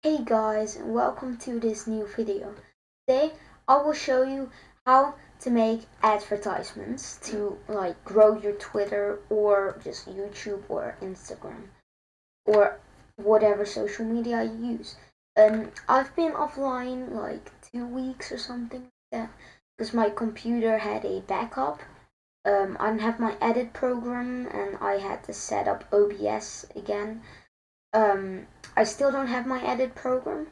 Hey guys, and welcome to this new video. Today I will show you how to make advertisements to grow your Twitter or just YouTube or Instagram or whatever social media you use. I've been offline like 2 weeks or something like that because my computer had a backup. I didn't have my edit program and I had to set up OBS again. I still don't have my edit program,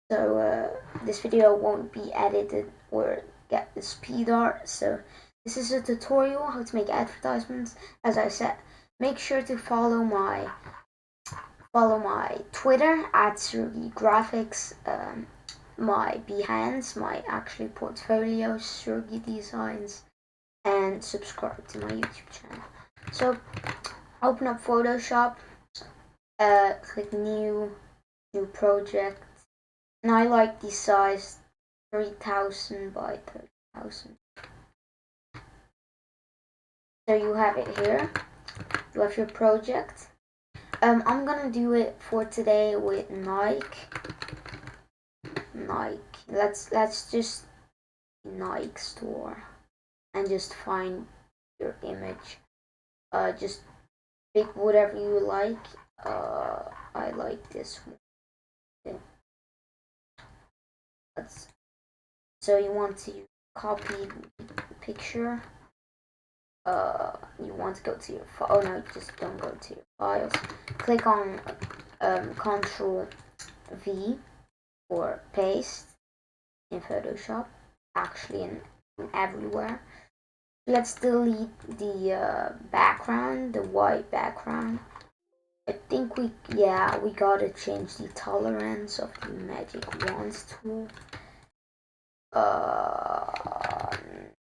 so this video won't be edited or get the speed art. So this is a tutorial how to make advertisements. As I said, make sure to follow my Twitter at SergiGraphics, my Behance, my actually portfolio, SergiDesigns, and subscribe to my YouTube channel. So open up Photoshop. Click new project, and I like the size 3000 by 30,000. So you have it here. You have your project. I'm gonna do it for today with Nike. Let's just Nike store and just find your image. Just pick whatever you like. I like this one. Okay. So you want to copy the picture. You want to go to your file. Oh no, just don't go to your files. Click on Control V or paste in Photoshop. Actually, in everywhere. Let's delete the background, the white background. I think we gotta change the tolerance of the magic wands tool.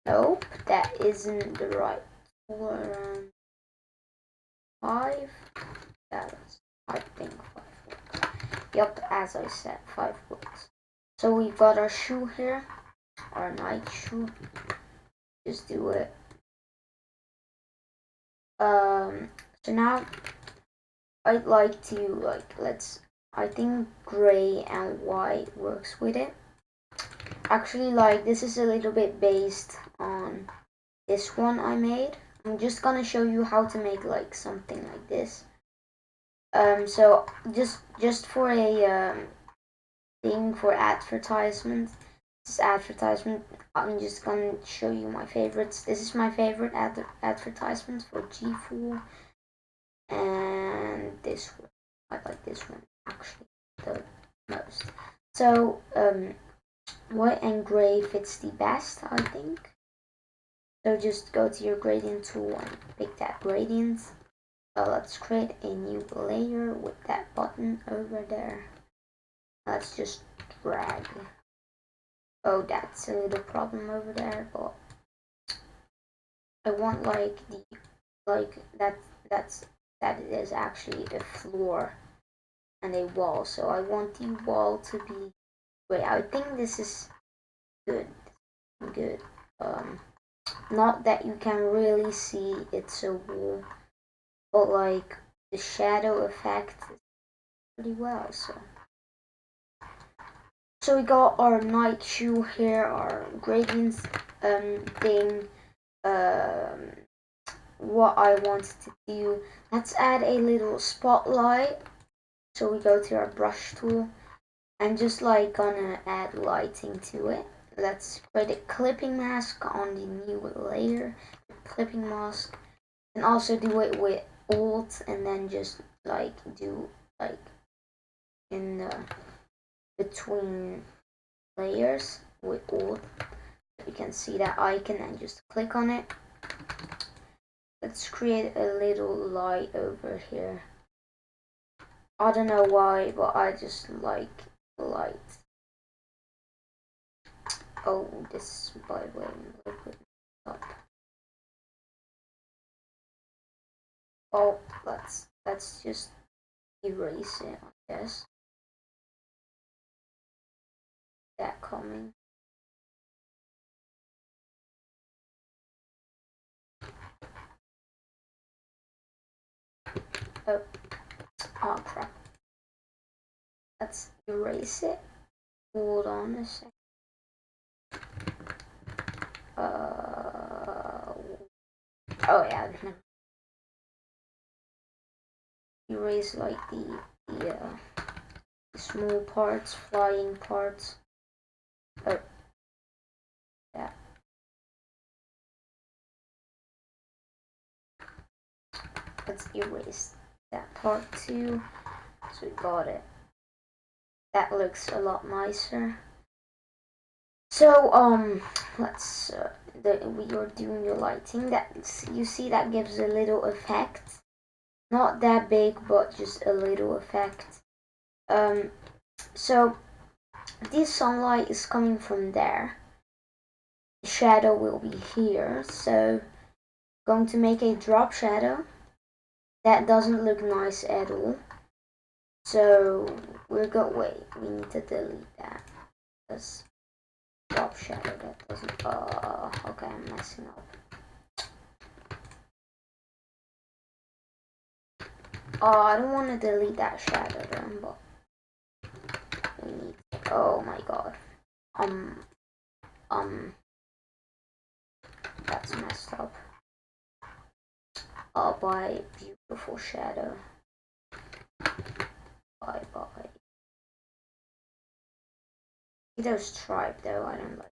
Nope, that isn't the right tolerance. 5. I think 5 works. Yep, as I said, 5 works. So we've got our shoe here, our Nike shoe. Just do it. So now I'd like to I think gray and white works with it. Actually, this is a little bit based on this one I made. I'm just gonna show you how to make something like this. So just for a thing for advertisement. This advertisement. I'm just gonna show you my favorites. This is my favorite advertisement for G4, and this one. I like this one actually the most. So white and gray fits the best, I think. So just go to your gradient tool and pick that gradient. Let's create a new layer with that button over there. Let's just drag. Oh, that's a little problem over there, but I want that is actually a floor and a wall. So I want the wall to be gray. I think this is good. Not that you can really see it's a wall, but the shadow effect is pretty well. So we got our Nike shoe here, our gradients thing. What I wanted to do, let's add a little spotlight. So we go to our brush tool and just gonna add lighting to it. Let's create a clipping mask on the new layer, clipping mask, and also do it with Alt, and then just do in the between layers with Alt. You can see that icon and just click on it. Let's create a little light over here. I don't know why, but I just like light. Oh, this by the way, liquid up. Oh, let's just erase it, I guess. That coming. Oh crap. let's erase it. Hold on a second. Oh yeah, erase like the small parts, flying parts. Oh, yeah. Let's erase that part too. So we got it. That looks a lot nicer. So let's we are doing the lighting. That you see that gives a little effect. Not that big, but just a little effect. So this sunlight is coming from there. The shadow will be here. So going to make a drop shadow. That doesn't look nice at all. So we need to delete that. Because drop shadow, that doesn't, okay, I'm messing up. I don't want to delete that shadow then, but we need, oh my god. That's messed up. Bye, beautiful shadow. Bye. Those stripe though, I don't like.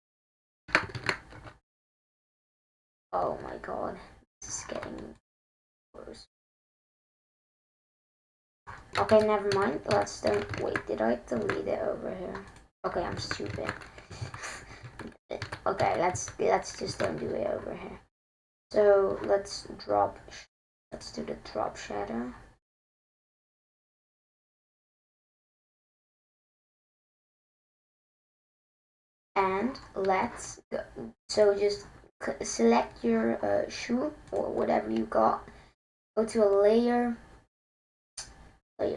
Oh my god, this is getting worse. Okay, never mind. Wait, did I delete it over here? Okay, I'm stupid. Okay, let's just don't do it over here. So let's do the drop shadow. And let's go. So just select your shoe or whatever you got. Go to a layer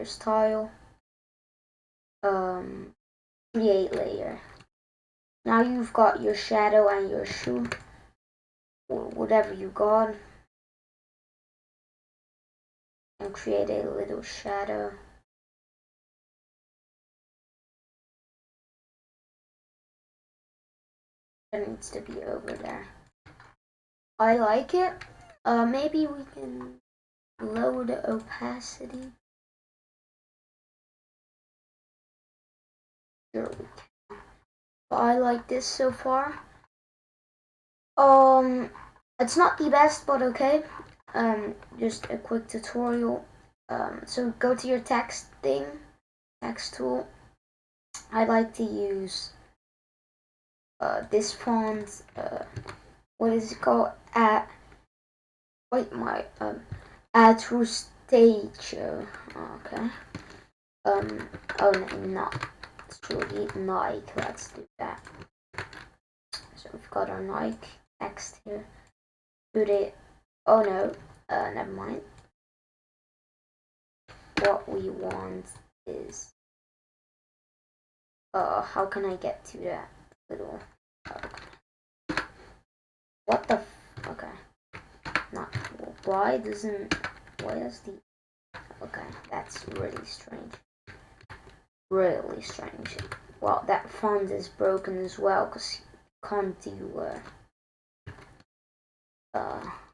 style, create layer. Now you've got your shadow and your shoe or whatever you got, and create a little shadow. It needs to be over there. I like it. Maybe we can lower the opacity. Sure we can. But I like this so far. It's not the best, but okay. Just a quick tutorial. So go to your text tool. I like to use this font. What is it called? Add through stage. Okay. Oh no, not truly Nike. Let's do that. So we've got our Nike text here. Put it. Oh no. Never mind. What we want is. How can I get to that little? What the? Okay. Not cool. Why is the? Okay, that's really strange. Really strange. Well, that font is broken as well because you can't do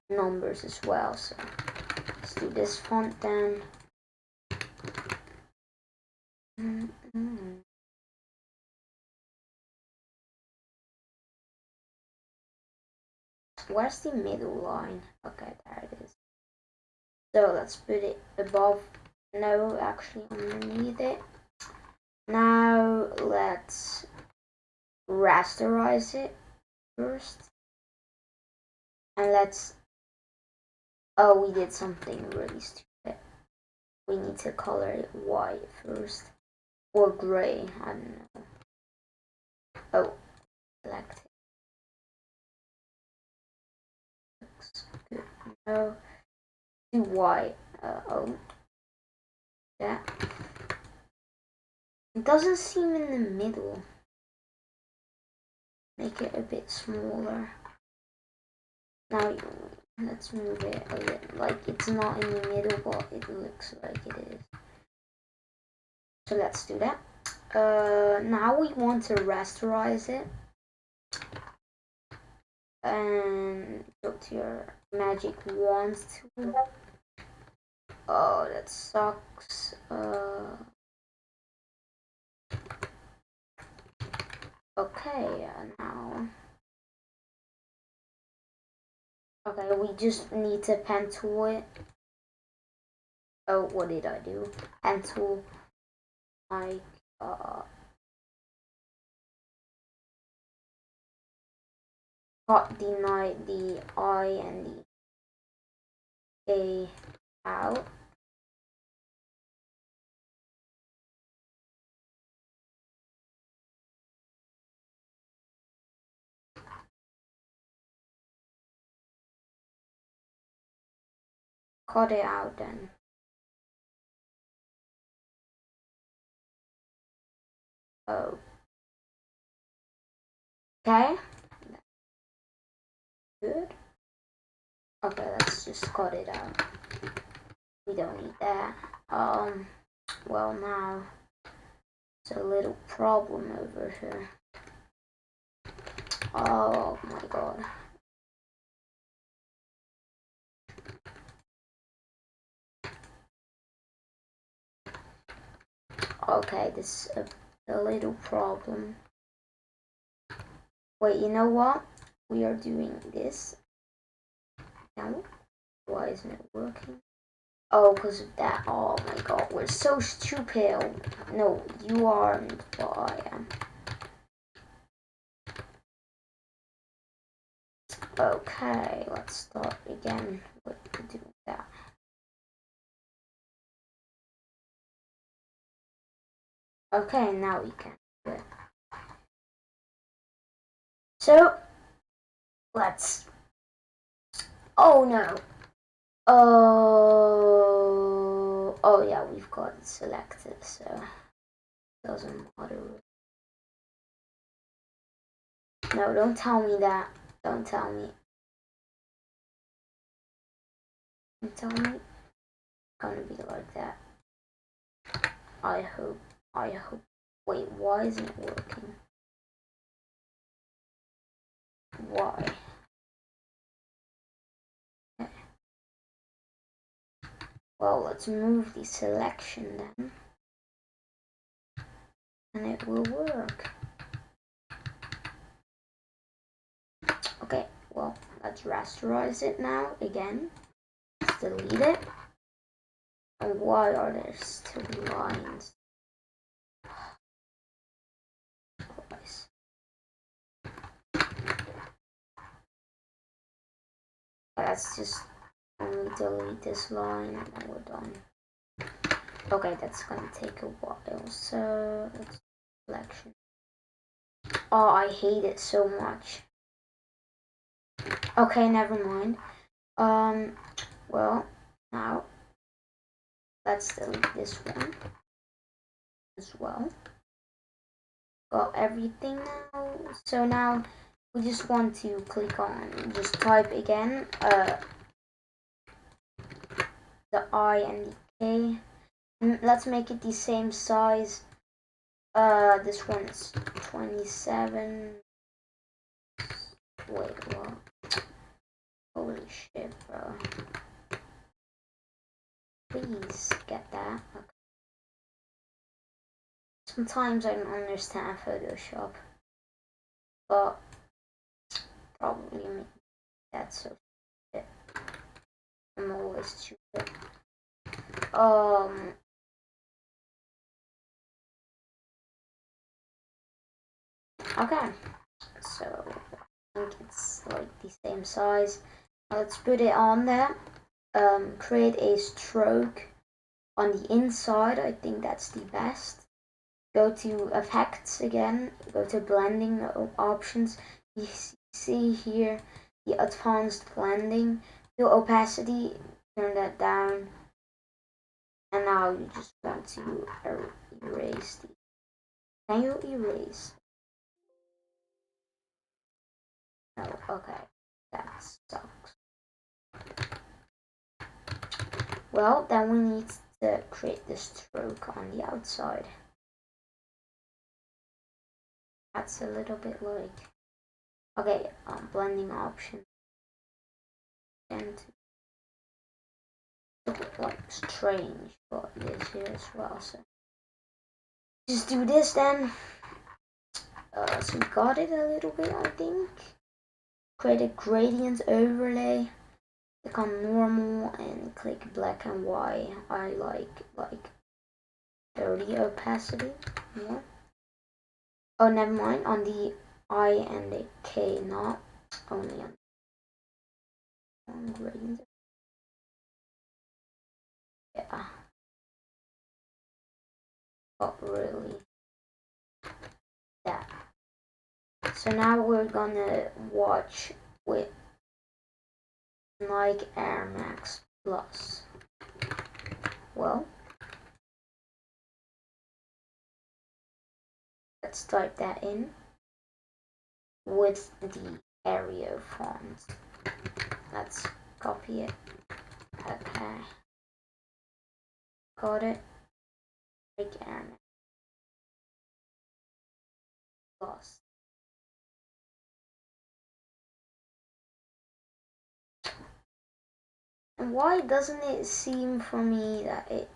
numbers as well. So let's do this font then. Where's the middle line? Okay, there it is. So let's put it above. No, actually underneath it. Now let's rasterize it first. And let's. Oh, we did something really stupid. We need to color it white first. Or gray, I don't know. Oh, select it. Looks good. No. Do white. Oh. Yeah. It doesn't seem in the middle. Make it a bit smaller. Now let's move it a bit. Like it's not in the middle, but it looks like it is. So let's do that. Now we want to rasterize it. And go to your magic wand tool. Oh, that sucks. Okay, now. Okay, we just need to pen tool it. Oh, what did I do? Pen tool. Like, cut the I and the A out. Cut it out then. Oh. Okay. Good. Okay, let's just cut it out. We don't need that. Well now, it's a little problem over here. Oh my god. Okay, this is a little problem. Wait, you know what? We are doing this. Now, why isn't it working? Oh, because of that. Oh my god, we're so stupid. No, you aren't, but I am. Okay, let's start again with doing that. Okay, now we can do it. So, let's. Oh no. Oh yeah, we've got it selected, so it doesn't matter. No, don't tell me that. Don't tell me. Don't tell me it's gonna be like that. I hope. I hope. Wait, why isn't it working? Why? Okay. Well, let's move the selection then. And it will work. Okay, well, let's rasterize it now again. Let's delete it. And why are there still lines? Twice. Let's just only delete this line and then we're done. Okay, that's gonna take a while. So let's selection. Oh, I hate it so much. Okay, never mind. Well, now let's delete this one as well. Got everything now. So now we just want to click on, just type again, the I and the K. Let's make it the same size. This one's 27. Wait, what? Holy shit, bro. Please get that. Okay. Sometimes I don't understand Photoshop, but probably that's so stupid. I'm always stupid. Okay, so I think it's like the same size. Now let's put it on there. Create a stroke on the inside. I think that's the best. Go to effects again. Go to blending options. You see here the advanced blending. The opacity, turn that down. And now you just want to erase the. Can you erase? No, okay. That sucks. Well, then we need to create the stroke on the outside. That's a little bit like, okay, blending option, and look like strange, but it is here as well. So just do this then. So we got it a little bit, I think. Create a gradient overlay. Click on normal and click black and white. I like 30 opacity. Yeah. Oh, never mind. On the I and the K, not only on gradient. Yeah. But really, that. So now we're gonna watch with Nike Air Max Plus. Well, let's type that in with the Arial font. Let's copy it. Okay. Got it. Nike Air Max Plus. And why doesn't it seem for me that it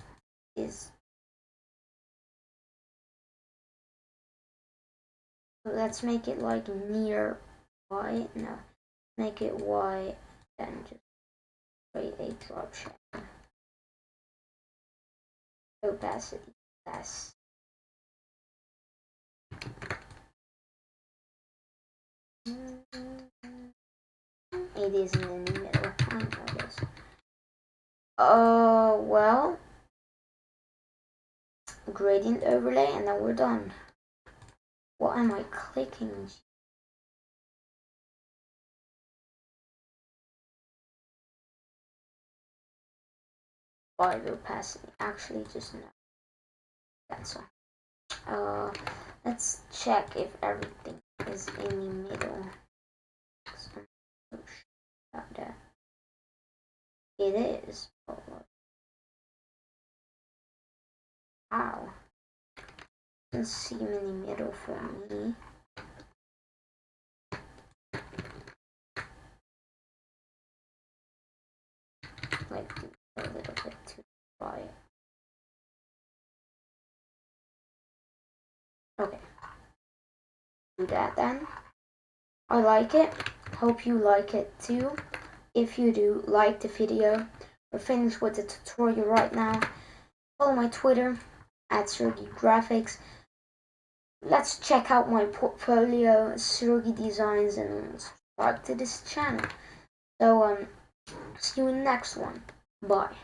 is? Let's make it like near Y. No, make it Y and just create a drop shadow. Opacity less. It is in the middle. I know this. Well, gradient overlay, and then we're done. What am I clicking? By opacity. Actually, just no. Cancel. Let's check if everything is in the middle. It is. Wow. Doesn't seem in the middle for me. Like a little bit too quiet. Okay. Do that then. I like it. Hope you like it too. If you do, like the video. We're finished with the tutorial right now. Follow my Twitter at SergiGraphics. Let's check out my portfolio, SergiDesigns, and subscribe to this channel. So see you in the next one. Bye.